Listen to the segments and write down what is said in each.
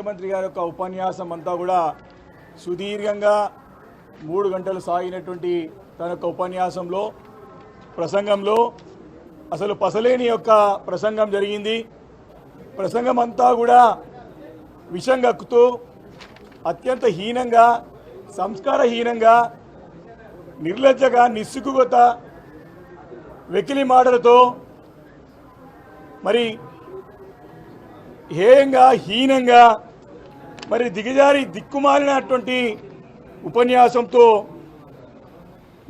ముఖ్యమంత్రి గారి యొక్క ఉపన్యాసం అంతా కూడా సుదీర్ఘంగా 3 గంటలు సాగినటువంటి తన యొక్క ఉపన్యాసంలో ప్రసంగంలో అసలు పసలేని యొక్క ప్రసంగం జరిగింది. ప్రసంగం అంతా కూడా విషం గక్కుతూ అత్యంత హీనంగా, సంస్కారహీనంగా, నిర్లజ్జగా, నిస్సిగ్గుగత వెకిలి మాటలతో మరి హేయంగా, హీనంగా, మరి దిగజారి దిక్కుమాలినటువంటి ఉపన్యాసంతో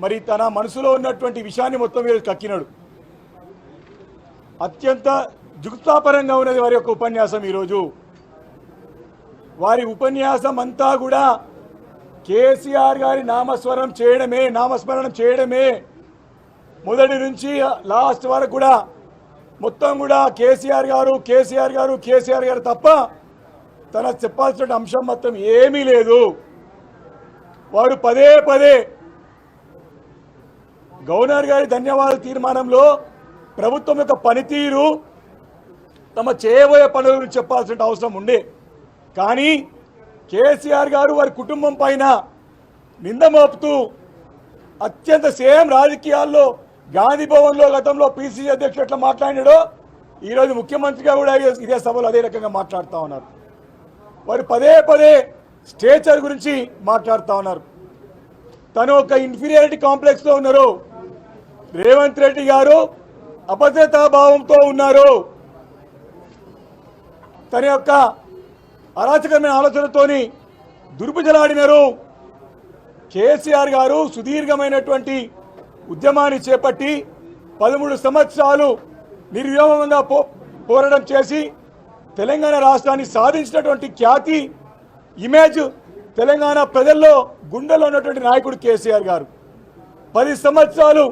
మరి తన మనసులో ఉన్నటువంటి విషయాన్ని మొత్తం మీద కక్కినాడు. అత్యంత జుగుప్సాకరంగా ఉన్నది వారి యొక్క ఉపన్యాసం. ఈరోజు వారి ఉపన్యాసం అంతా కూడా కేసీఆర్ గారి నామస్మరణం చేయడమే మొదటి నుంచి లాస్ట్ వరకు కూడా మొత్తం కూడా కేసీఆర్ గారు తప్ప తన చెప్పాల్సిన అంశం మొత్తం ఏమీ లేదు. వారు పదే పదే గవర్నర్ గారి ధన్యవాద తీర్మానంలో ప్రభుత్వం యొక్క పనితీరు, తమ చేయబోయే పనుల గురించి చెప్పాల్సిన అవసరం ఉండే. కానీ కేసీఆర్ గారు వారి కుటుంబం పైన నింద మోపుతూ అత్యంత సేమ్ రాజకీయాల్లో గాంధీ భవన్లో గతంలో పిసిసి అధ్యక్షుడు ఎట్లా మాట్లాడినాడో ఈరోజు ముఖ్యమంత్రిగా కూడా ఇదే సభలో అదే రకంగా మాట్లాడుతూ ఉన్నారు. వారు పదే పదే స్టేచర్ గురించి మాట్లాడుతూ ఉన్నారు. తను ఒక ఇన్ఫీరియారిటీ కాంప్లెక్స్లో ఉన్నారు. రేవంత్ రెడ్డి గారు అభద్రతా భావంతో ఉన్నారు. తన యొక్క అరాచకమైన ఆలోచనతోని దుర్భుజలాడినారు. కేసీఆర్ గారు సుదీర్ఘమైనటువంటి ఉద్యమాన్ని చేపట్టి 13 సంవత్సరాలు నిర్వ్యూహంగా పోరాటం చేసి తెలంగాణ రాష్ట్రాన్ని సాధించినటువంటి ఖ్యాతి, ఇమేజ్ తెలంగాణ ప్రజల్లో గుండెల్లో ఉన్నటువంటి నాయకుడు కేసీఆర్ గారు. 10 సంవత్సరాలు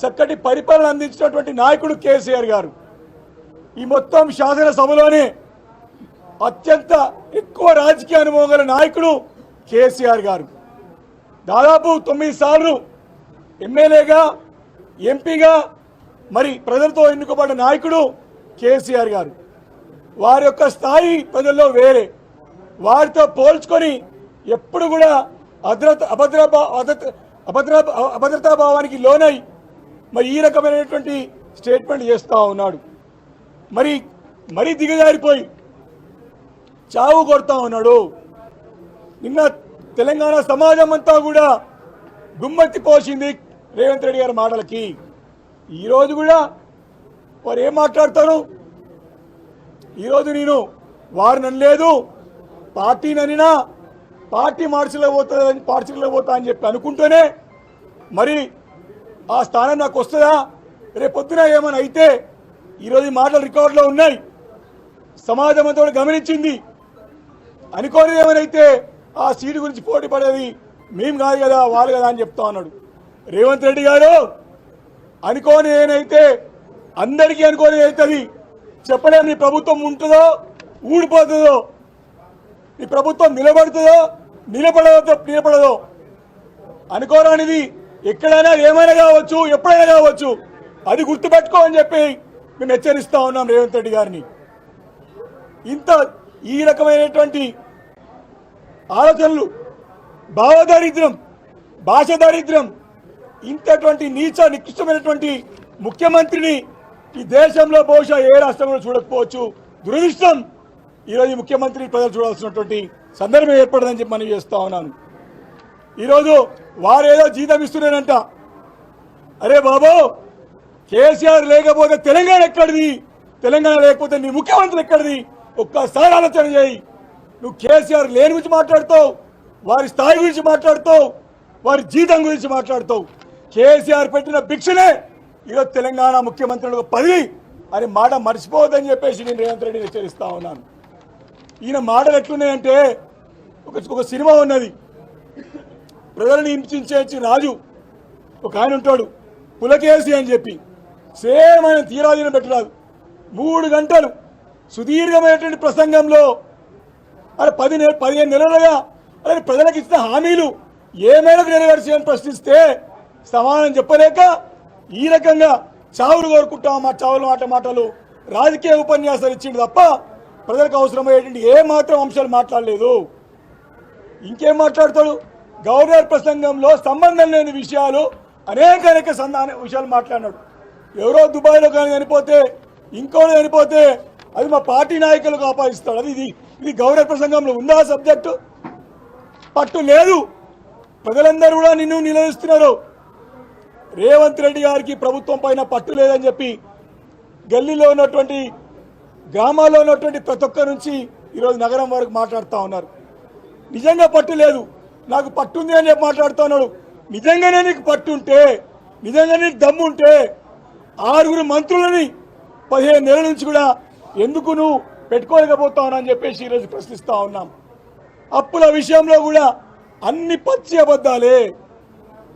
చక్కటి పరిపాలన అందించినటువంటి నాయకుడు కేసీఆర్ గారు. ఈ మొత్తం శాసనసభలోనే అత్యంత ఎక్కువ రాజకీయ అనుభవం గల నాయకుడు కేసీఆర్ గారు. దాదాపు 9 సార్లు ఎమ్మెల్యేగా, ఎంపీగా మరి ప్రజలతో ఎన్నుకోబడ్డ నాయకుడు కేసీఆర్ గారు. వారి యొక్క స్థాయి ప్రజల్లో వేరే. వారితో పోల్చుకొని ఎప్పుడు కూడా అభద్రతా భావానికి లోనై మరి ఈ రకమైనటువంటి స్టేట్మెంట్ చేస్తూ ఉన్నాడు. మరి దిగజారిపోయి చావు కొడతా ఉన్నాడు. నిన్న తెలంగాణ సమాజం అంతా కూడా గుమ్మత్తి పోసింది రేవంత్ రెడ్డి గారి మాటలకి. ఈరోజు కూడా వారు ఏం మాట్లాడతారు? ఈరోజు నేను వారు ననలేదు, పార్టీ ననినా పార్టీ మార్చిలో పోతా అని చెప్పి అనుకుంటూనే మరి ఆ స్థానం నాకు వస్తుందా? రేపొద్దున ఏమైనా అయితే ఈరోజు ఈ మాటలు రికార్డులో ఉన్నాయి. సమాజం అంతా గమనించింది. అనుకోని ఏమైనా ఆ సీటు గురించి పోటీ పడేది మేము కాదు కదా, వాళ్ళు కదా అని చెప్తా ఉన్నాడు రేవంత్ రెడ్డి గారు. అనుకోని ఏనైతే అందరికీ అనుకోని అవుతుంది. చెప్పలేము నీ ప్రభుత్వం ఉంటుందో ఊడిపోతుందో, నీ ప్రభుత్వం నిలబడదో అనుకోరానిది ఎక్కడైనా ఏమైనా కావచ్చు, ఎప్పుడైనా కావచ్చు. అది గుర్తుపెట్టుకో అని చెప్పి మేము హెచ్చరిస్తా ఉన్నాం రేవంత్ రెడ్డి గారిని. ఈ రకమైనటువంటి ఆలోచనలు, భావదారిద్ర్యం, భాష దారిద్ర్యం, ఇంతటువంటి నికృష్టమైనటువంటి ముఖ్యమంత్రిని ఈ దేశంలో బహుశా ఏ రాష్ట్రంలో చూడకపోవచ్చు. దురదృష్టం ఈరోజు ముఖ్యమంత్రి ప్రజలు చూడాల్సినటువంటి సందర్భం ఏర్పడదని చెప్పి మనం చేస్తా ఉన్నాను. ఈరోజు వారేదో జీతం ఇస్తున్నారంట. అరే బాబు, కేసీఆర్ లేకపోతే తెలంగాణ ఎక్కడిది? తెలంగాణ లేకపోతే నీ ముఖ్యమంత్రి ఎక్కడిది? ఒక్కసారి ఆలోచన చేయి. నువ్వు కేసీఆర్ లేని గురించి మాట్లాడుతావు, వారి స్థాయి గురించి మాట్లాడుతావు, వారి జీతం గురించి మాట్లాడుతావు. కేసీఆర్ పెట్టిన భిక్షనే ఈరోజు తెలంగాణ ముఖ్యమంత్రులకు 10 అని మాట మర్చిపోవద్దని చెప్పేసి నేను రేవంత్ రెడ్డిని హెచ్చరిస్తా ఉన్నాను. ఈయన మాటలు ఎట్లున్నాయంటే ఒక సినిమా ఉన్నది, ప్రజలను హింసించే రాజు ఒక ఆయన ఉంటాడు, పులకేసి అని చెప్పి. సేమ్ ఆయన తీరాదీనం పెట్టరాదు. 3 గంటలు సుదీర్ఘమైనటువంటి ప్రసంగంలో 15 నెలలుగా అలాగే ప్రజలకు ఇచ్చిన హామీలు ఏమైనా నెరవేర్చాలని ప్రశ్నిస్తే సమాధానం చెప్పలేక ఈ రకంగా చావులు కోరుకుంటాం, మా చావులు మాటలు రాజకీయ ఉపన్యాసాలు ఇచ్చిండు తప్ప ప్రజలకు అవసరమయ్యేటువంటి ఏ మాత్రం అంశాలు మాట్లాడలేదు. ఇంకేం మాట్లాడతాడు? గవర్నర్ ప్రసంగంలో సంబంధం లేని విషయాలు అనేక విషయాలు మాట్లాడినాడు. ఎవరో దుబాయ్లో కానీ చనిపోతే ఇంకోటి చనిపోతే అది మా పార్టీ నాయకులకు ఆపాదిస్తాడు. అది ఇది గవర్నర్ ప్రసంగంలో ఉందా సబ్జెక్టు? పట్టు లేదు. ప్రజలందరూ కూడా నిన్ను నిలదీస్తున్నారు. రేవంత్ రెడ్డి గారికి ప్రభుత్వం పైన పట్టు లేదని చెప్పి గల్లీలో ఉన్నటువంటి గ్రామాల్లో ఉన్నటువంటి ప్రతి ఒక్కరి నుంచి ఈరోజు నగరం వరకు మాట్లాడుతూ ఉన్నారు. నిజంగా పట్టు లేదు, నాకు పట్టుంది అని చెప్పి మాట్లాడుతూ ఉన్నాడు. నిజంగానే నీకు పట్టుంటే, నిజంగానే నీకు దమ్ముంటే 6 మంత్రులని 15 నెలల నుంచి కూడా ఎందుకు నువ్వు పెట్టుకోలేకపోతావు అని చెప్పేసి ఈరోజు ప్రశ్నిస్తూ ఉన్నాం. అప్పుల విషయంలో కూడా అన్ని పచ్చి అబద్ధాలే.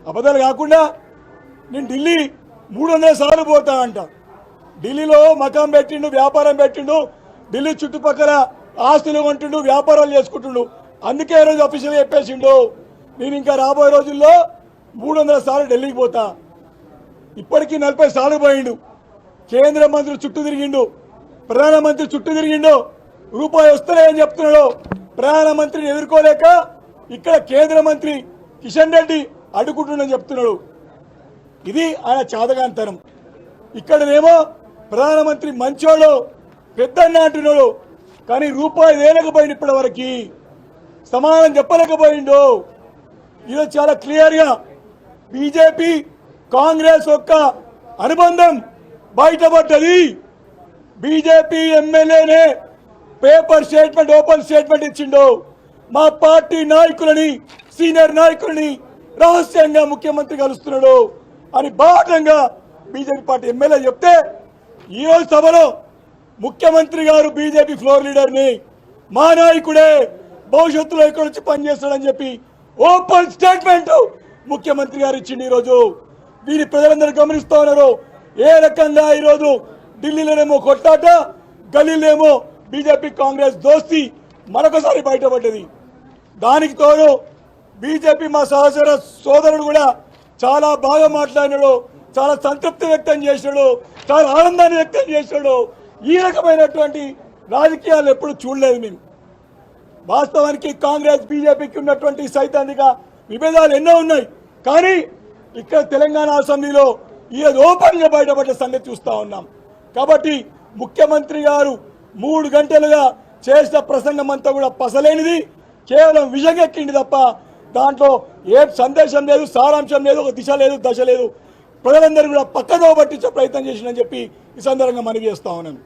అబద్ధాలు కాకుండా నేను ఢిల్లీ 300 సార్లు పోతానంట. ఢిల్లీలో మకాం పెట్టిండు, వ్యాపారం పెట్టిండు, ఢిల్లీ చుట్టుపక్కల ఆస్తులు కొంటుండు, వ్యాపారాలు చేసుకుంటుండు. అందుకే ఈరోజు అఫీషియల్గా చెప్పేసిండు నేను ఇంకా రాబోయే రోజుల్లో 300 సార్లు ఢిల్లీకి పోతా. ఇప్పటికీ 40 సార్లు పోయిండు. కేంద్ర మంత్రి చుట్టూ తిరిగిండు, ప్రధానమంత్రి చుట్టూ తిరిగిండు. రూపాయి వస్తలే అని చెప్తున్నాడు. ప్రధానమంత్రిని ఎదుర్కోలేక ఇక్కడ కేంద్ర మంత్రి కిషన్ రెడ్డి అడ్డుకుంటుండని చెప్తున్నాడు. ఇది ఆయన చాదగాంతరం. ఇక్కడనేమో ప్రధానమంత్రి మంచోడు పెద్దన్న అంటున్నాడు, కానీ రూపాయి వేయలేకపోయింది. ఇప్పటి వరకు సమాధానం చెప్పలేకపోయిండు. ఈరోజు చాలా క్లియర్గా బీజేపీ కాంగ్రెస్ యొక్క అనుబంధం బయటపడ్డది. బీజేపీ ఎమ్మెల్యేనే పేపర్ స్టేట్మెంట్, ఓపెన్ స్టేట్మెంట్ ఇచ్చిండు. మా పార్టీ నాయకులని, సీనియర్ నాయకులని రహస్యంగా ముఖ్యమంత్రి కలుస్తున్నాడు అని బాధంగా బీజేపీ పార్టీ ఎమ్మెల్యే చెప్తే, ఈరోజు సభలో ముఖ్యమంత్రి గారు బీజేపీ ఫ్లోర్ లీడర్ని మా నాయకుడే భవిష్యత్తులో ఇక్కడ వచ్చి పనిచేస్తాడని చెప్పి ఓపెన్ స్టేట్మెంట్ ముఖ్యమంత్రి గారు ఇచ్చింది. ఈరోజు దీన్ని ప్రజలందరూ గమనిస్తూ ఉన్నారు. ఏ రకంగా ఈరోజు ఢిల్లీలోనేమో కొట్టాట, గల్లీలోనేమో బీజేపీ కాంగ్రెస్ దోస్తీ మరొకసారి బయటపడ్డది. దానికి తోడు బీజేపీ మా సహచర సోదరుడు కూడా చాలా బాగా మాట్లాడినాడు, చాలా సంతృప్తి వ్యక్తం చేశాడు, చాలా ఆనందాన్ని వ్యక్తం చేశాడు. ఈ రకమైనటువంటి రాజకీయాలు ఎప్పుడు చూడలేదు మేము. వాస్తవానికి కాంగ్రెస్ బీజేపీకి ఉన్నటువంటి సైద్ధాంతిక విభేదాలు ఎన్నో ఉన్నాయి, కానీ ఇక్కడ తెలంగాణ అసెంబ్లీలో ఈరోజు ఓపెన్గా బయటపడ్డ సంగతి చూస్తూ ఉన్నాం. కాబట్టి ముఖ్యమంత్రి గారు 3 గంటలుగా చేసిన ప్రసంగం అంతా కూడా పసలేనిది, కేవలం విషంగెక్కింది తప్ప దాంట్లో ఏ సందేశం లేదు, సారాంశం లేదు, ఒక దిశ లేదు, దశ లేదు. ప్రజలందరూ కూడా పక్కదో పట్టించే ప్రయత్నం చేసిందని చెప్పి ఈ సందర్భంగా మనవి చేస్తా ఉన్నాను.